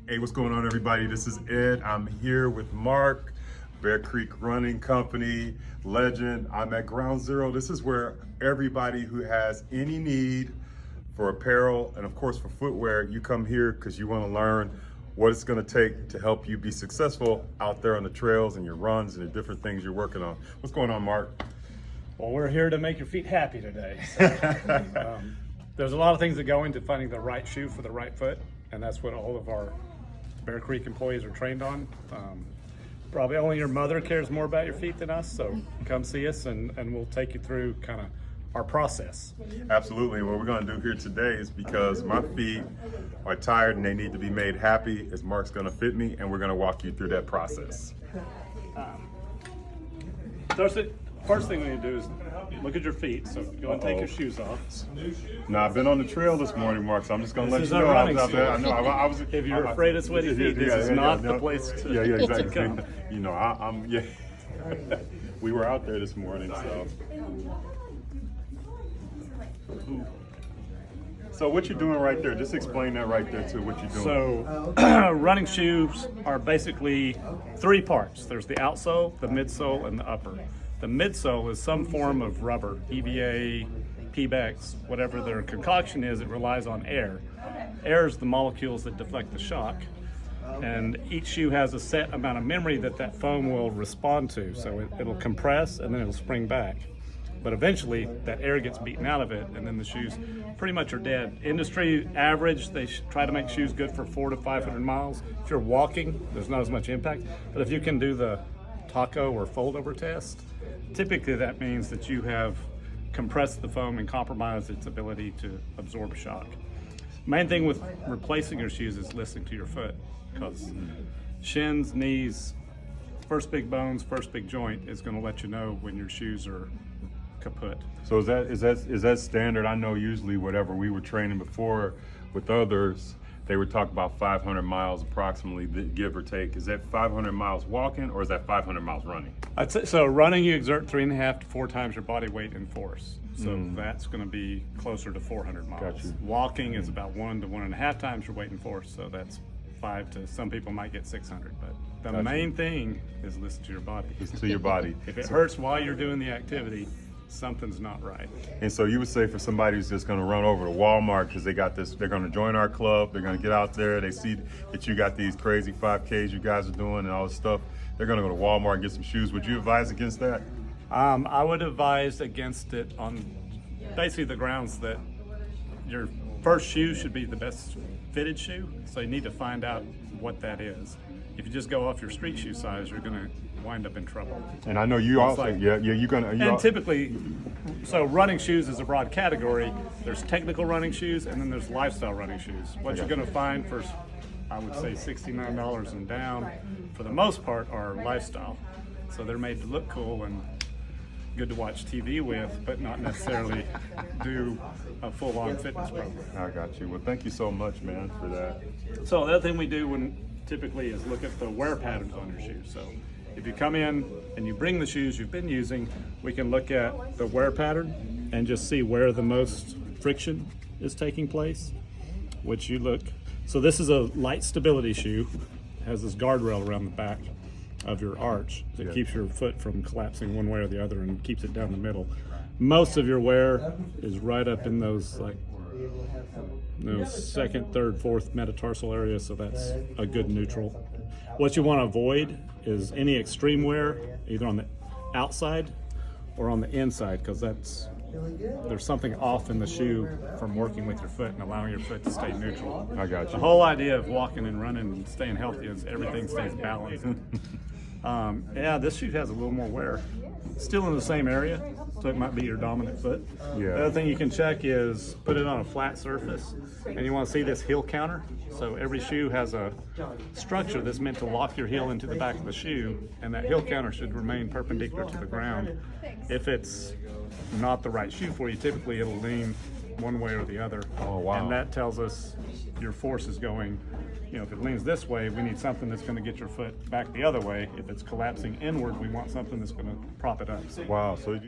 Hey, what's going on, everybody? This is Ed. I'm here with Mark, Bear Creek Running Company, legend. I'm at Ground Zero. This is where everybody who has any need for apparel and, of course, for footwear, you come here because you want to learn what it's going to take to help you be successful out there on the trails and your runs and the different things you're working on. What's going on, Mark? Well, we're here to make your feet happy today. So, there's a lot of things that go into finding the right shoe for the right foot, and that's what all of our Bear Creek employees are trained on. Probably only your mother cares more about your feet than us, so come see us and we'll take you through kind of our process. Absolutely. What we're going to do here today is because my feet are tired and they need to be made happy, is Mark's going to fit me, and we're going to walk you through that process. First thing we need to do is look at your feet. So go and take your shoes off. Now, I've been on the trail this morning, Mark, so I'm just going to let This you is know our I was running out there. I shoes. know. I was. If you're afraid of sweaty feet, this is not the place to, Yeah, exactly. to come. You know, I'm. Yeah. We were out there this morning, so. So what you're doing right there? Just explain that right there too. What you're doing. So running shoes are basically three parts. There's the outsole, the midsole, and the upper. The midsole is some form of rubber, EVA, PBEX, whatever their concoction is. It relies on air. Air is the molecules that deflect the shock. And each shoe has a set amount of memory that foam will respond to. So it'll compress and then it'll spring back. But eventually that air gets beaten out of it and then the shoes pretty much are dead. Industry average, they try to make shoes good for 400 to 500 miles. If you're walking, there's not as much impact. But if you can do the taco or fold over test, typically that means that you have compressed the foam and compromised its ability to absorb shock. Main thing with replacing your shoes is listening to your foot, because shins, knees, first big bones, first big joint is going to let you know when your shoes are kaput. So is that standard? I know usually whatever we were training before with others, they would talk about 500 miles approximately, give or take. Is that 500 miles walking or is that 500 miles running? I'd say, so running, you exert 3.5 to 4 times your body weight in force. So that's going to be closer to 400 miles. Gotcha. Walking is about 1 to 1.5 times your weight in force. So that's 5 to, some people might get 600. But the main thing is listen to your body. Listen to your body. If it hurts while you're doing the activity, something's not right. And so you would say for somebody who's just going to run over to Walmart because they got this, they're going to join our club, they're going to get out there, they see that you got these crazy 5Ks you guys are doing and all this stuff, they're going to go to Walmart and get some shoes. Would you advise against that? I would advise against it on basically the grounds that your first shoe should be the best fitted shoe, so you need to find out what that is. If you just go off your street shoe size, you're going to wind up in trouble. And I know you also, you're going to. And typically, so running shoes is a broad category. There's technical running shoes and then there's lifestyle running shoes. What you're going to find for, I would say, $69 and down, for the most part, are lifestyle. So they're made to look cool and good to watch TV with, but not necessarily do a full-on fitness program. I got you. Well, thank you so much, man, for that. So the other thing we do typically is look at the wear patterns on your shoes. So if you come in and you bring the shoes you've been using, we can look at the wear pattern and just see where the most friction is taking place, which you look. So this is a light stability shoe, has this guardrail around the back of your arch that keeps your foot from collapsing one way or the other and keeps it down the middle. Most of your wear is right up in those second, third, fourth metatarsal areas, so that's a good neutral. What you want to avoid is any extreme wear, either on the outside or on the inside, because there's something off in the shoe from working with your foot and allowing your foot to stay neutral. I got you. The whole idea of walking and running and staying healthy is everything stays balanced. Yeah, this shoe has a little more wear. Still in the same area, so it might be your dominant foot. Yeah. The other thing you can check is put it on a flat surface, and you want to see this heel counter. So every shoe has a structure that's meant to lock your heel into the back of the shoe, and that heel counter should remain perpendicular to the ground. If it's not the right shoe for you, typically it'll lean one way or the other. Oh, wow. And that tells us your force is going, if it leans this way, we need something that's going to get your foot back the other way. If it's collapsing inward, we want something that's going to prop it up. Wow. So